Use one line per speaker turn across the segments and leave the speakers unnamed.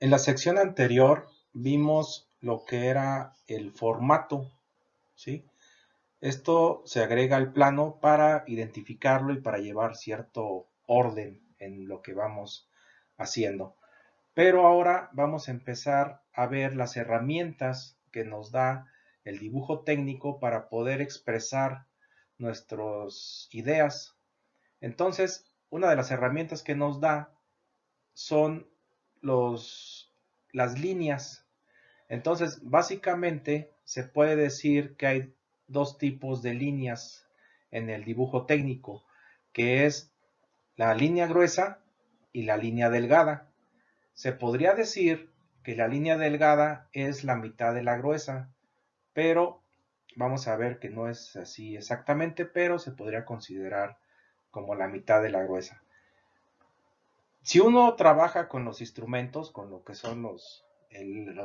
En la sección anterior vimos lo que era el formato, ¿sí? Esto se agrega al plano para identificarlo y para llevar cierto orden en lo que vamos haciendo. Pero ahora vamos a empezar a ver las herramientas que nos da el dibujo técnico para poder expresar nuestras ideas. Entonces, una de las herramientas que nos da son las líneas. Entonces, básicamente se puede decir que hay dos tipos de líneas en el dibujo técnico, que es la línea gruesa y la línea delgada. Se podría decir que la línea delgada es la mitad de la gruesa, pero vamos a ver que no es así exactamente, pero se podría considerar como la mitad de la gruesa. Si uno trabaja con los instrumentos, con lo que son los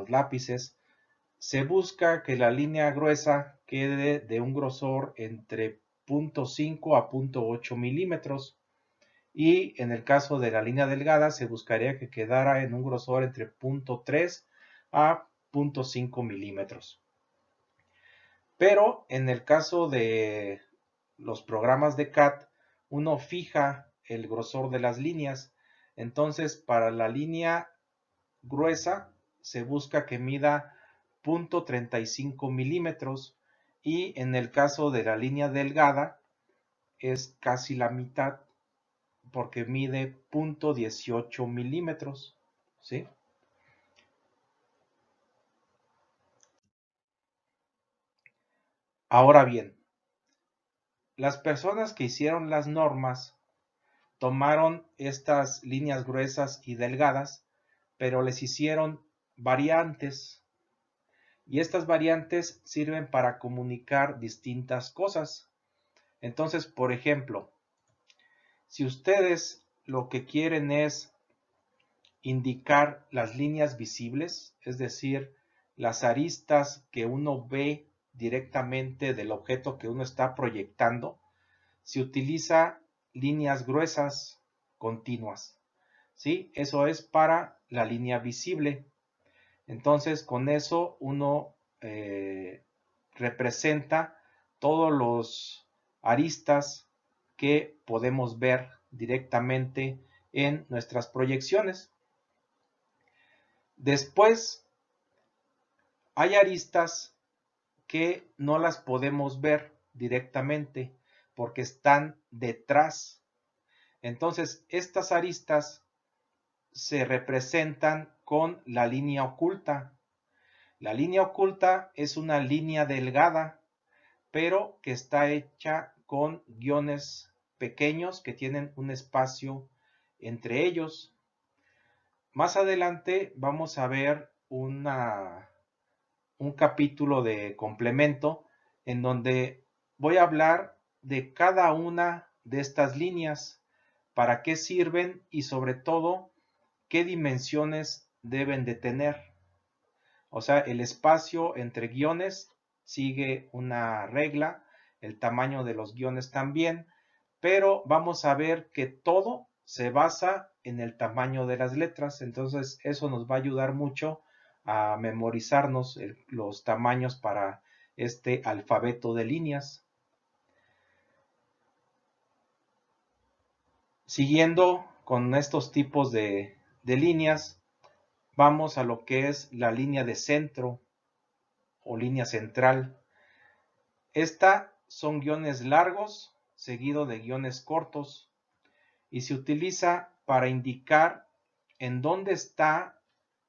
lápices, se busca que la línea gruesa quede de un grosor entre 0.5 a 0.8 milímetros y en el caso de la línea delgada se buscaría que quedara en un grosor entre 0.3 a 0.5 milímetros. Pero en el caso de los programas de CAD, uno fija el grosor de las líneas. Entonces, para la línea gruesa se busca que mida 0.35 milímetros y en el caso de la línea delgada es casi la mitad porque mide 0.18 milímetros, ¿sí? Ahora bien, las personas que hicieron las normas tomaron estas líneas gruesas y delgadas, pero les hicieron variantes y estas variantes sirven para comunicar distintas cosas. Entonces, por ejemplo, si ustedes lo que quieren es indicar las líneas visibles, es decir, las aristas que uno ve directamente del objeto que uno está proyectando, se utiliza líneas gruesas continuas, ¿sí? Eso es para la línea visible. Entonces, con eso uno representa todos los aristas que podemos ver directamente en nuestras proyecciones. Después, hay aristas que no las podemos ver directamente porque están detrás. Entonces, estas aristas se representan con la línea oculta. La línea oculta es una línea delgada, pero que está hecha con guiones pequeños que tienen un espacio entre ellos. Más adelante vamos a ver un capítulo de complemento en donde voy a hablar de cada una de estas líneas, para qué sirven y sobre todo qué dimensiones deben de tener. O sea, el espacio entre guiones sigue una regla, el tamaño de los guiones también, pero vamos a ver que todo se basa en el tamaño de las letras. Entonces eso nos va a ayudar mucho a memorizarnos los tamaños para este alfabeto de líneas. Siguiendo con estos tipos de líneas, vamos a lo que es la línea de centro o línea central. Esta son guiones largos seguido de guiones cortos y se utiliza para indicar en dónde está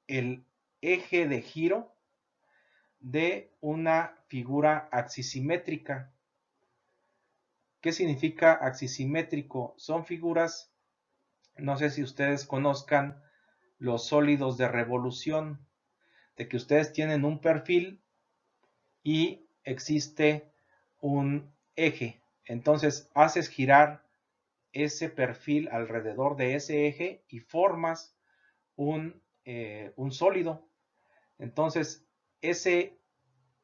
el eje de giro de una figura axisimétrica. ¿Qué significa axisimétrico? Son figuras, no sé si ustedes conozcan los sólidos de revolución, de que ustedes tienen un perfil y existe un eje. Entonces haces girar ese perfil alrededor de ese eje y formas un sólido. Entonces ese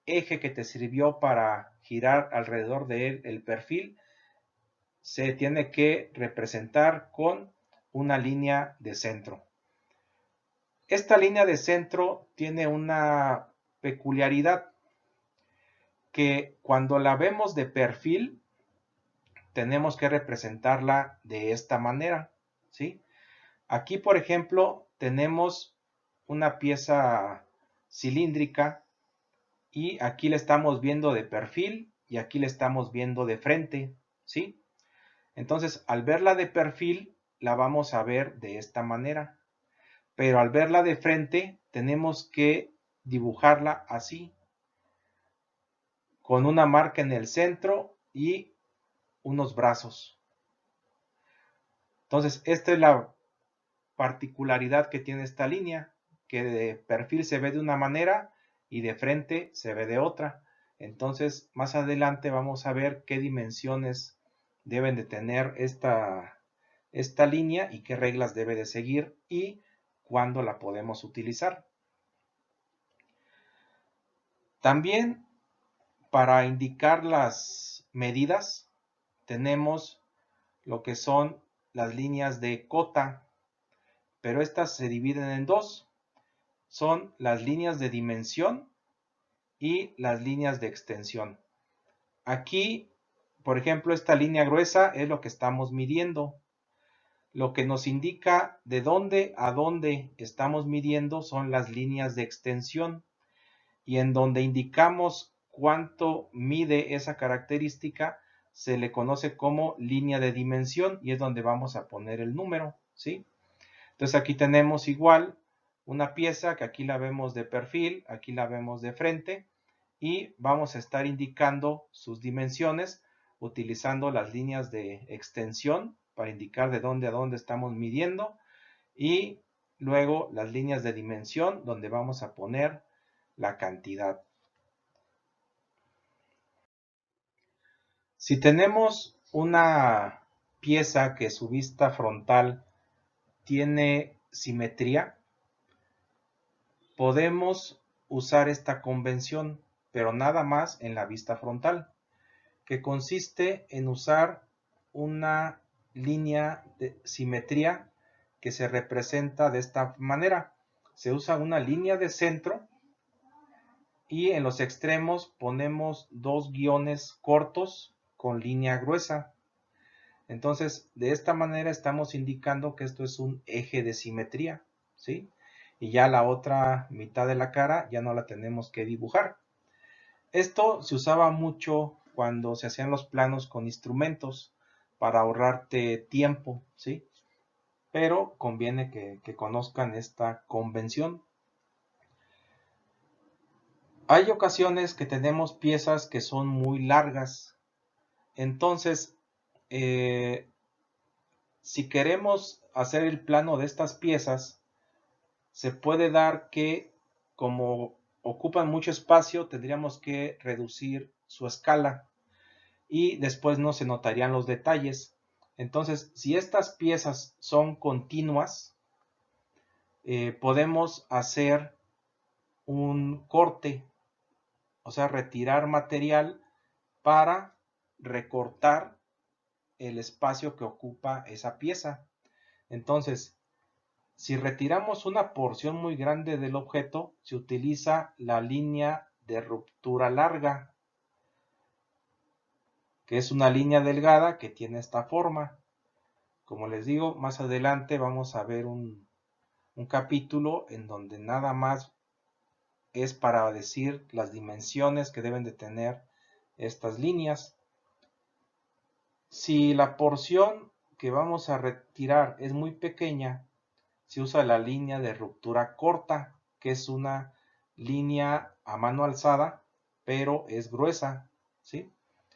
eje que te sirvió para girar alrededor de él el perfil se tiene que representar con una línea de centro. Esta línea de centro tiene una peculiaridad que cuando la vemos de perfil tenemos que representarla de esta manera, ¿sí? Aquí, por ejemplo, tenemos una pieza cilíndrica y aquí la estamos viendo de perfil y aquí la estamos viendo de frente, ¿sí? Entonces, al verla de perfil, la vamos a ver de esta manera, pero al verla de frente, tenemos que dibujarla así, con una marca en el centro y unos brazos. Entonces, esta es la particularidad que tiene esta línea, que de perfil se ve de una manera y de frente se ve de otra. Entonces, más adelante vamos a ver qué dimensiones deben de tener esta línea y qué reglas debe de seguir y cuándo la podemos utilizar. También para indicar las medidas tenemos lo que son las líneas de cota, pero estas se dividen en dos. Son las líneas de dimensión y las líneas de extensión. Aquí, por ejemplo, esta línea gruesa es lo que estamos midiendo. Lo que nos indica de dónde a dónde estamos midiendo son las líneas de extensión. Y en donde indicamos cuánto mide esa característica, se le conoce como línea de dimensión y es donde vamos a poner el número, ¿sí? Entonces aquí tenemos igual una pieza que aquí la vemos de perfil, aquí la vemos de frente y vamos a estar indicando sus dimensiones utilizando las líneas de extensión para indicar de dónde a dónde estamos midiendo y luego las líneas de dimensión donde vamos a poner la cantidad. Si tenemos una pieza que su vista frontal tiene simetría, podemos usar esta convención, pero nada más en la vista frontal, que consiste en usar una línea de simetría que se representa de esta manera. Se usa una línea de centro y en los extremos ponemos dos guiones cortos con línea gruesa. Entonces, de esta manera estamos indicando que esto es un eje de simetría, ¿sí? Y ya la otra mitad de la cara ya no la tenemos que dibujar. Esto se usaba mucho cuando se hacían los planos con instrumentos para ahorrarte tiempo, ¿sí? Pero conviene que conozcan esta convención. Hay ocasiones que tenemos piezas que son muy largas. Entonces, si queremos hacer el plano de estas piezas, se puede dar que como ocupan mucho espacio, tendríamos que reducir su escala y después no se notarían los detalles. Entonces, si estas piezas son continuas, podemos hacer un corte, o sea, retirar material para recortar el espacio que ocupa esa pieza. Entonces, si retiramos una porción muy grande del objeto, se utiliza la línea de ruptura larga, que es una línea delgada que tiene esta forma. Como les digo, más adelante vamos a ver un capítulo en donde nada más es para decir las dimensiones que deben de tener estas líneas. Si la porción que vamos a retirar es muy pequeña, se usa la línea de ruptura corta, que es una línea a mano alzada, pero es gruesa, ¿sí?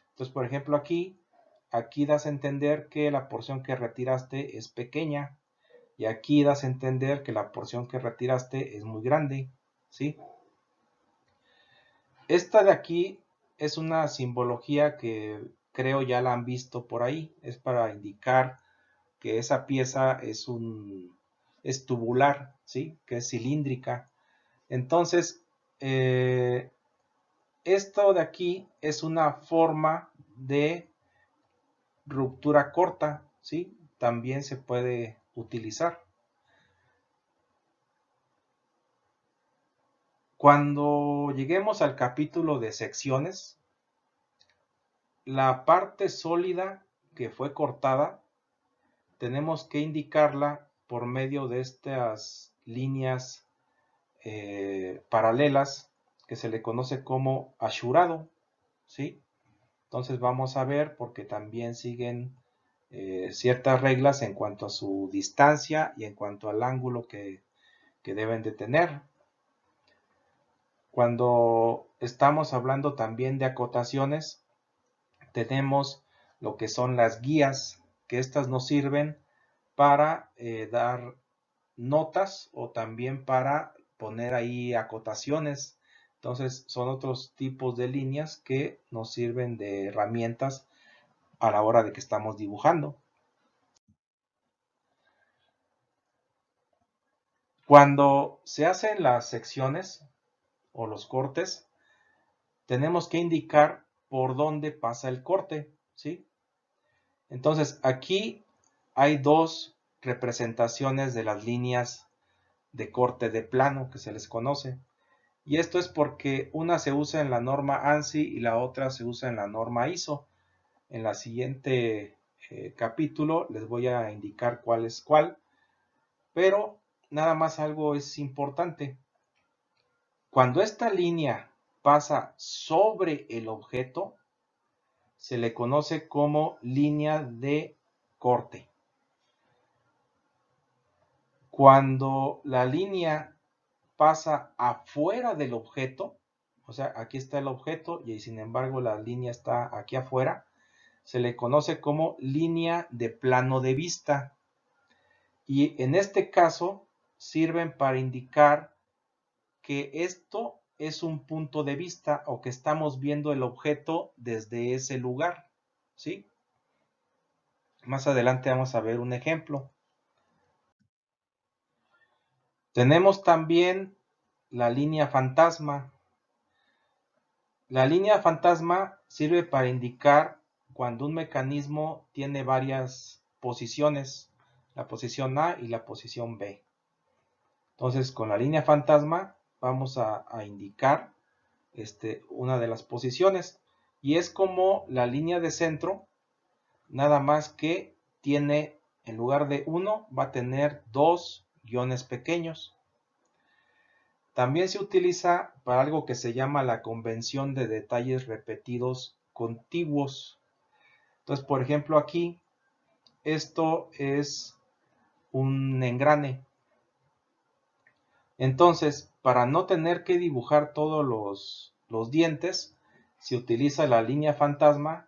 Entonces, por ejemplo, aquí das a entender que la porción que retiraste es pequeña y aquí das a entender que la porción que retiraste es muy grande, ¿sí? Esta de aquí es una simbología que creo ya la han visto por ahí, es para indicar que esa pieza es tubular, ¿sí? Que es cilíndrica. Entonces, esto de aquí es una forma de ruptura corta, ¿sí? También se puede utilizar. Cuando lleguemos al capítulo de secciones, la parte sólida que fue cortada, tenemos que indicarla por medio de estas líneas paralelas que se le conoce como ashurado, ¿sí? Entonces vamos a ver, porque también siguen ciertas reglas en cuanto a su distancia y en cuanto al ángulo que deben de tener. Cuando estamos hablando también de acotaciones, tenemos lo que son las guías, que estas nos sirven para dar notas o también para poner ahí acotaciones. Entonces son otros tipos de líneas que nos sirven de herramientas a la hora de que estamos dibujando. Cuando se hacen las secciones o los cortes, tenemos que indicar por dónde pasa el corte, ¿sí? Entonces aquí hay dos representaciones de las líneas de corte de plano que se les conoce. Y esto es porque una se usa en la norma ANSI y la otra se usa en la norma ISO. En la siguiente capítulo les voy a indicar cuál es cuál, pero nada más algo es importante. Cuando esta línea pasa sobre el objeto, se le conoce como línea de corte. Cuando la línea pasa afuera del objeto, o sea, aquí está el objeto y sin embargo la línea está aquí afuera, se le conoce como línea de plano de vista. Y en este caso sirven para indicar que esto es un punto de vista o que estamos viendo el objeto desde ese lugar, ¿sí? Más adelante vamos a ver un ejemplo. Tenemos también la línea fantasma. La línea fantasma sirve para indicar cuando un mecanismo tiene varias posiciones, la posición A y la posición B. Entonces, con la línea fantasma vamos a indicar una de las posiciones y es como la línea de centro, nada más que tiene, en lugar de uno, va a tener dos guiones pequeños. También se utiliza para algo que se llama la convención de detalles repetidos contiguos. Entonces, por ejemplo, aquí, esto es un engrane. Entonces, para no tener que dibujar todos los dientes, se utiliza la línea fantasma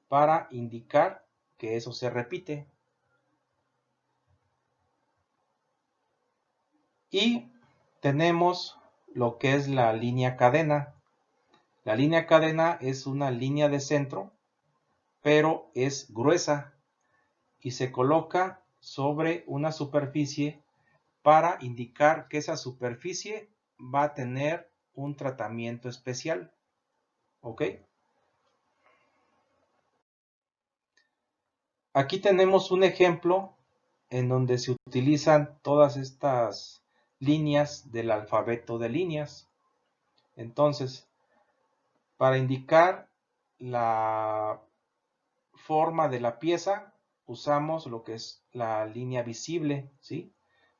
para indicar que eso se repite. Y tenemos lo que es la línea cadena. La línea cadena es una línea de centro, pero es gruesa y se coloca sobre una superficie para indicar que esa superficie va a tener un tratamiento especial. ¿Ok? Aquí tenemos un ejemplo en donde se utilizan todas estas líneas del alfabeto de líneas. Entonces, para indicar la forma de la pieza, usamos lo que es la línea visible, ¿sí?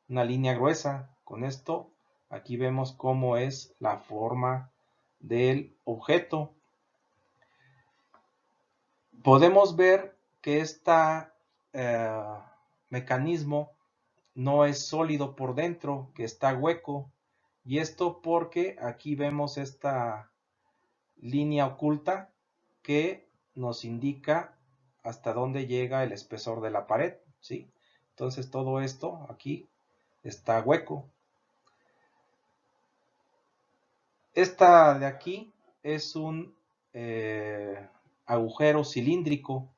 Una línea gruesa. Con esto, aquí vemos cómo es la forma del objeto. Podemos ver que este mecanismo no es sólido por dentro, que está hueco. Y esto porque aquí vemos esta línea oculta que nos indica hasta dónde llega el espesor de la pared, ¿sí? Entonces todo esto aquí está hueco. Esta de aquí es un agujero cilíndrico.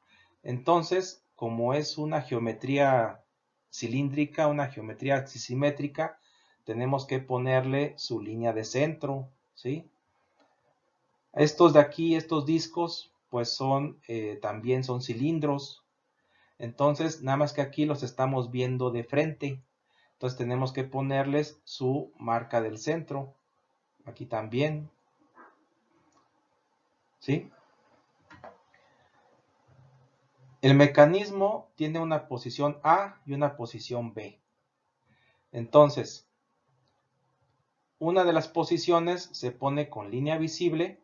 Entonces, como es una geometría cilíndrica, una geometría axisimétrica, tenemos que ponerle su línea de centro, ¿sí? Estos de aquí, estos discos, pues también son cilindros. Entonces, nada más que aquí los estamos viendo de frente. Entonces tenemos que ponerles su marca del centro. Aquí también. ¿Sí? El mecanismo tiene una posición A y una posición B. Entonces, una de las posiciones se pone con línea visible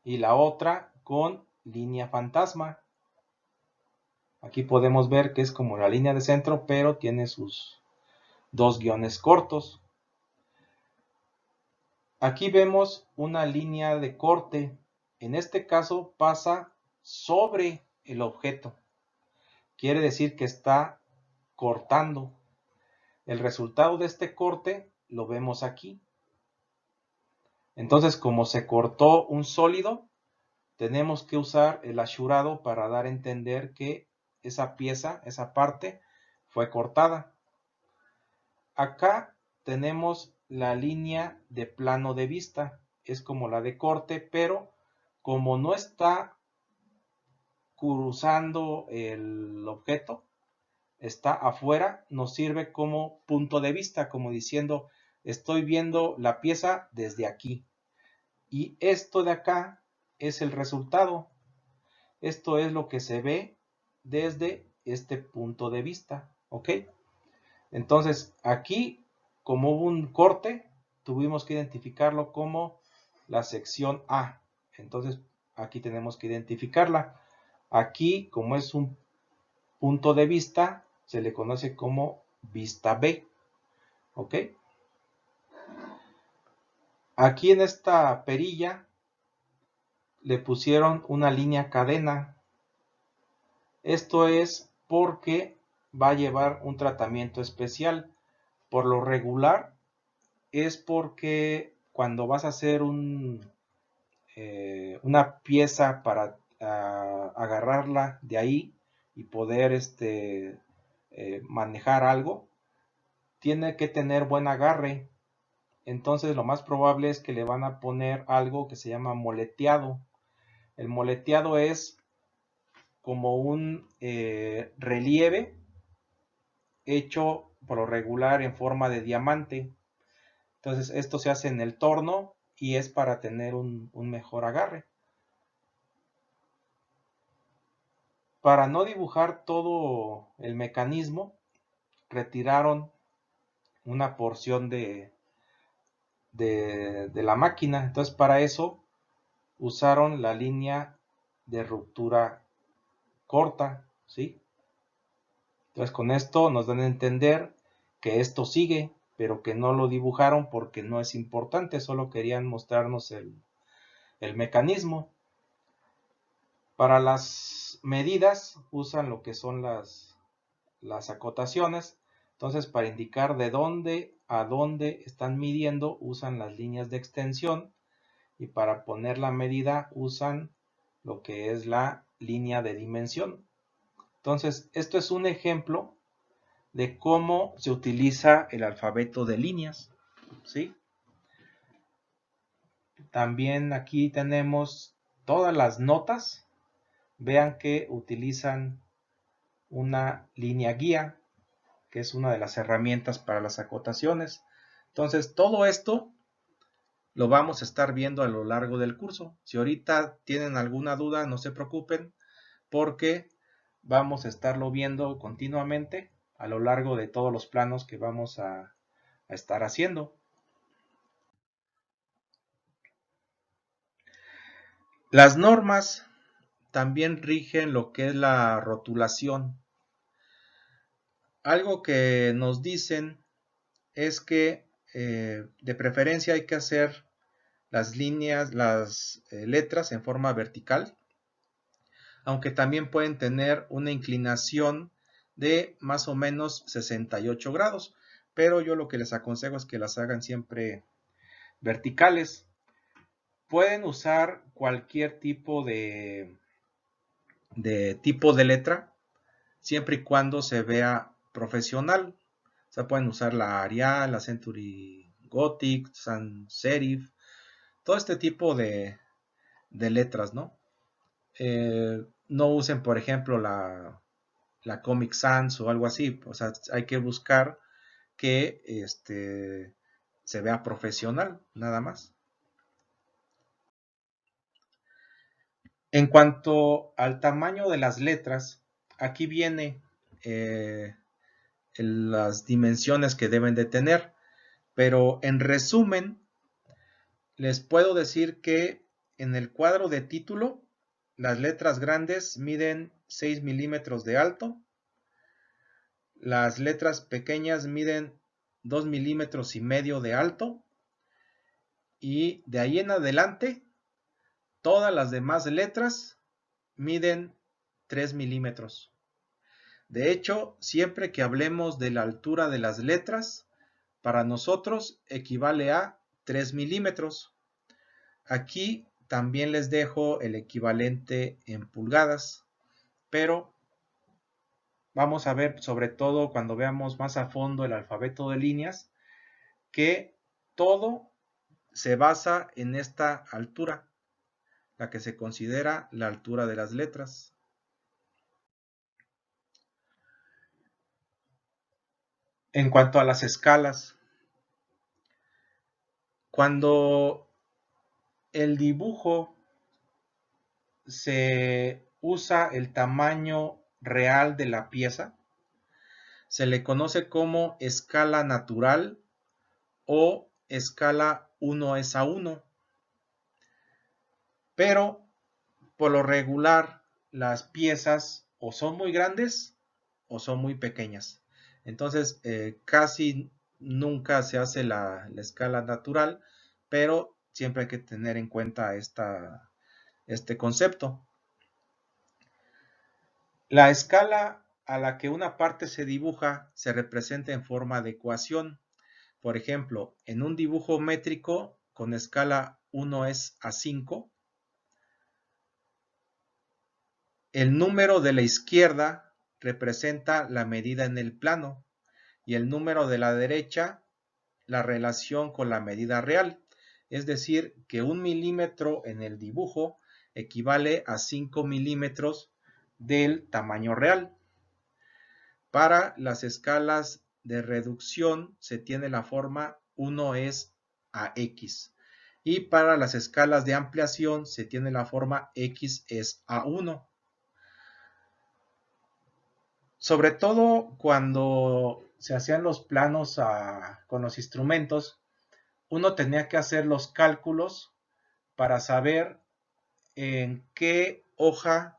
y la otra con línea fantasma. Aquí podemos ver que es como la línea de centro, pero tiene sus dos guiones cortos. Aquí vemos una línea de corte. En este caso pasa sobre el objeto. Quiere decir que está cortando. El resultado de este corte lo vemos aquí. Entonces, como se cortó un sólido, tenemos que usar el asurado para dar a entender que esa pieza, esa parte, fue cortada. Acá tenemos la línea de plano de vista. Es como la de corte, pero como no está cruzando el objeto, está afuera, nos sirve como punto de vista, como diciendo, estoy viendo la pieza desde aquí. Y esto de acá es el resultado. Esto es lo que se ve desde este punto de vista. ¿Ok? Entonces, aquí, como hubo un corte, tuvimos que identificarlo como la sección A. Entonces, aquí tenemos que identificarla. Aquí, como es un punto de vista, se le conoce como vista B. ¿Ok? Aquí en esta perilla le pusieron una línea cadena. Esto es porque va a llevar un tratamiento especial. Por lo regular es porque cuando vas a hacer una pieza para agarrarla de ahí y poder manejar algo, tiene que tener buen agarre. Entonces lo más probable es que le van a poner algo que se llama moleteado. El moleteado es como un relieve hecho por lo regular en forma de diamante. Entonces esto se hace en el torno y es para tener un mejor agarre. Para no dibujar todo el mecanismo, retiraron una porción de la máquina. Entonces para eso usaron la línea de ruptura corta, ¿sí? Entonces con esto nos dan a entender que esto sigue, pero que no lo dibujaron porque no es importante, solo querían mostrarnos el mecanismo. Para las medidas usan lo que son las acotaciones. Entonces para indicar de dónde a dónde están midiendo usan las líneas de extensión y para poner la medida usan lo que es la línea de dimensión. Entonces esto es un ejemplo de cómo se utiliza el alfabeto de líneas, ¿sí? También aquí tenemos todas las notas. Vean que utilizan una línea guía, que es una de las herramientas para las acotaciones. Entonces, todo esto lo vamos a estar viendo a lo largo del curso. Si ahorita tienen alguna duda, no se preocupen, porque vamos a estarlo viendo continuamente a lo largo de todos los planos que vamos a estar haciendo. Las normas también rigen lo que es la rotulación. Algo que nos dicen es que de preferencia hay que hacer las líneas, las letras en forma vertical, aunque también pueden tener una inclinación de más o menos 68 grados, pero yo lo que les aconsejo es que las hagan siempre verticales. Pueden usar cualquier tipo de tipo de letra, siempre y cuando se vea profesional. O sea, pueden usar la Arial, la Century Gothic, Sans Serif, todo este tipo de letras, ¿no? No usen, por ejemplo, la Comic Sans o algo así. O sea, hay que buscar que se vea profesional, nada más. En cuanto al tamaño de las letras, aquí viene las dimensiones que deben de tener, pero en resumen, les puedo decir que en el cuadro de título, las letras grandes miden 6 milímetros de alto, las letras pequeñas miden 2 milímetros y medio de alto, y de ahí en adelante, todas las demás letras miden 3 milímetros. De hecho, siempre que hablemos de la altura de las letras, para nosotros equivale a 3 milímetros. Aquí también les dejo el equivalente en pulgadas, pero vamos a ver, sobre todo cuando veamos más a fondo el alfabeto de líneas, que todo se basa en esta altura, la que se considera la altura de las letras. En cuanto a las escalas, cuando el dibujo se usa el tamaño real de la pieza, se le conoce como escala natural o escala 1:1. Pero por lo regular las piezas o son muy grandes o son muy pequeñas. Entonces casi nunca se hace la escala natural, pero siempre hay que tener en cuenta este concepto. La escala a la que una parte se dibuja se representa en forma de ecuación. Por ejemplo, en un dibujo métrico con escala 1:5, el número de la izquierda representa la medida en el plano y el número de la derecha la relación con la medida real. Es decir, que 1 milímetro en el dibujo equivale a 5 milímetros del tamaño real. Para las escalas de reducción se tiene la forma 1:x. Y para las escalas de ampliación se tiene la forma x=1. Sobre todo cuando se hacían los planos con los instrumentos, uno tenía que hacer los cálculos para saber en qué hoja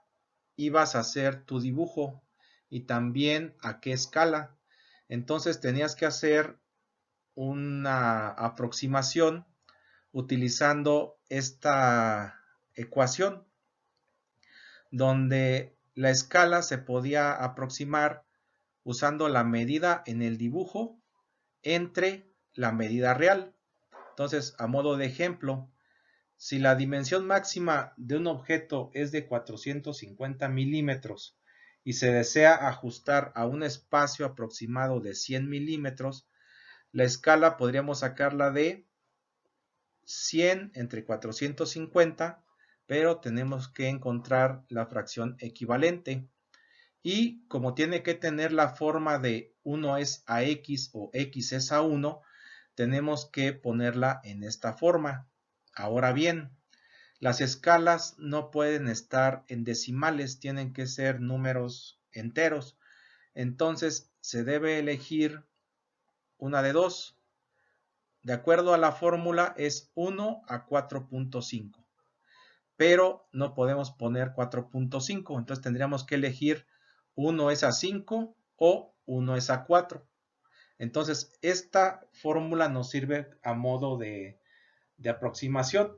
ibas a hacer tu dibujo y también a qué escala. Entonces tenías que hacer una aproximación utilizando esta ecuación, donde la escala se podía aproximar usando la medida en el dibujo entre la medida real. Entonces, a modo de ejemplo, si la dimensión máxima de un objeto es de 450 milímetros y se desea ajustar a un espacio aproximado de 100 milímetros, la escala podríamos sacarla de 100 entre 450, pero tenemos que encontrar la fracción equivalente. Y como tiene que tener la forma de 1:x o x=1, tenemos que ponerla en esta forma. Ahora bien, las escalas no pueden estar en decimales, tienen que ser números enteros. Entonces se debe elegir una de dos. De acuerdo a la fórmula es 1:4.5. Pero no podemos poner 4.5, entonces tendríamos que elegir 1:5 o 1:4. Entonces esta fórmula nos sirve a modo de aproximación.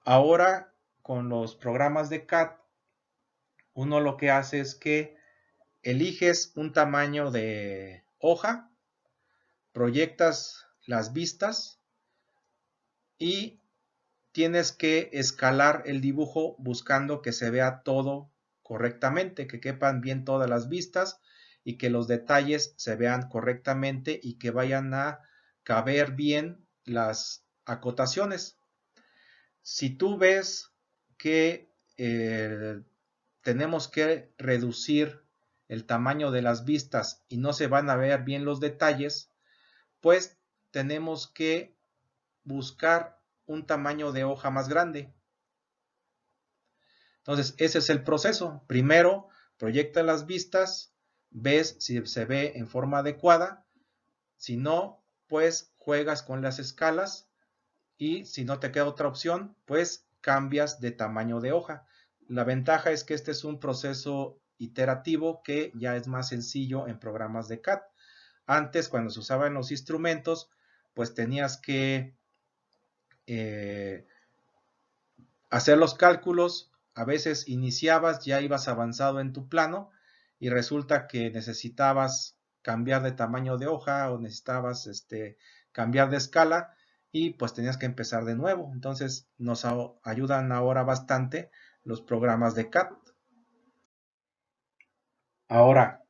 Ahora con los programas de CAD, uno lo que hace es que eliges un tamaño de hoja, proyectas las vistas y tienes que escalar el dibujo buscando que se vea todo correctamente, que quepan bien todas las vistas y que los detalles se vean correctamente y que vayan a caber bien las acotaciones. Si tú ves que tenemos que reducir el tamaño de las vistas y no se van a ver bien los detalles, pues tenemos que buscar un tamaño de hoja más grande. Entonces, ese es el proceso. Primero, proyecta las vistas, ves si se ve en forma adecuada. Si no, pues juegas con las escalas y si no te queda otra opción, pues cambias de tamaño de hoja. La ventaja es que este es un proceso iterativo que ya es más sencillo en programas de CAD. Antes, cuando se usaban los instrumentos, pues tenías que hacer los cálculos. A veces iniciabas, ya ibas avanzado en tu plano y resulta que necesitabas cambiar de tamaño de hoja o necesitabas cambiar de escala y pues tenías que empezar de nuevo. Entonces nos ayudan ahora bastante los programas de CAD. Ahora,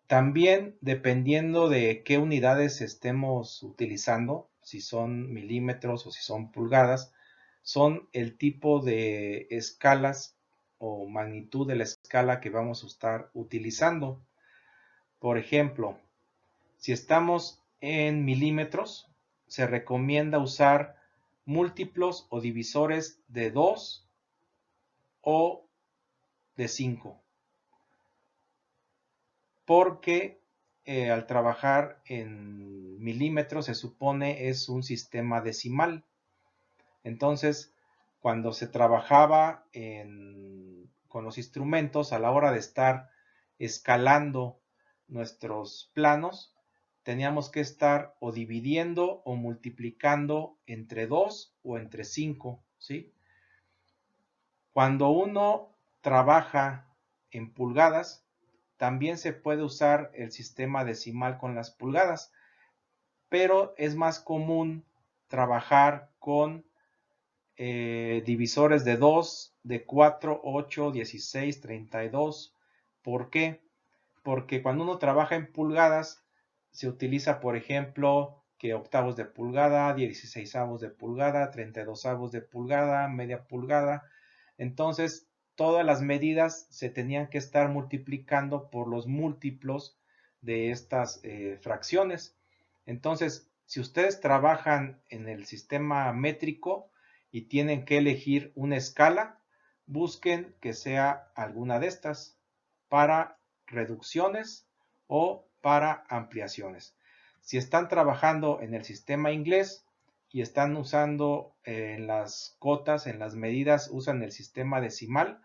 también dependiendo de qué unidades estemos utilizando, si son milímetros o si son pulgadas, son el tipo de escalas o magnitud de la escala que vamos a estar utilizando. Por ejemplo, si estamos en milímetros, se recomienda usar múltiplos o divisores de 2 o de 5, porque al trabajar en milímetros se supone es un sistema decimal. Entonces, cuando se trabajaba con los instrumentos a la hora de estar escalando nuestros planos, teníamos que estar o dividiendo o multiplicando entre 2 o entre 5, ¿sí? Cuando uno trabaja en pulgadas, también se puede usar el sistema decimal con las pulgadas, pero es más común trabajar con divisores de 2, de 4, 8, 16, 32. ¿Por qué? Porque cuando uno trabaja en pulgadas, se utiliza, por ejemplo, que octavos de pulgada, 16avos de pulgada, 32avos de pulgada, media pulgada. Entonces, todas las medidas se tenían que estar multiplicando por los múltiplos de estas fracciones. Entonces, si ustedes trabajan en el sistema métrico y tienen que elegir una escala, busquen que sea alguna de estas para reducciones o para ampliaciones. Si están trabajando en el sistema inglés y están usando en las cotas, en las medidas, usan el sistema decimal,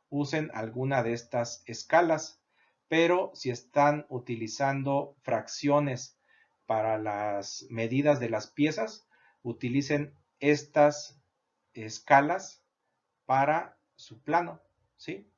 usen alguna de estas escalas. Pero si están utilizando fracciones para las medidas de las piezas, utilicen estas escalas para su plano, ¿sí?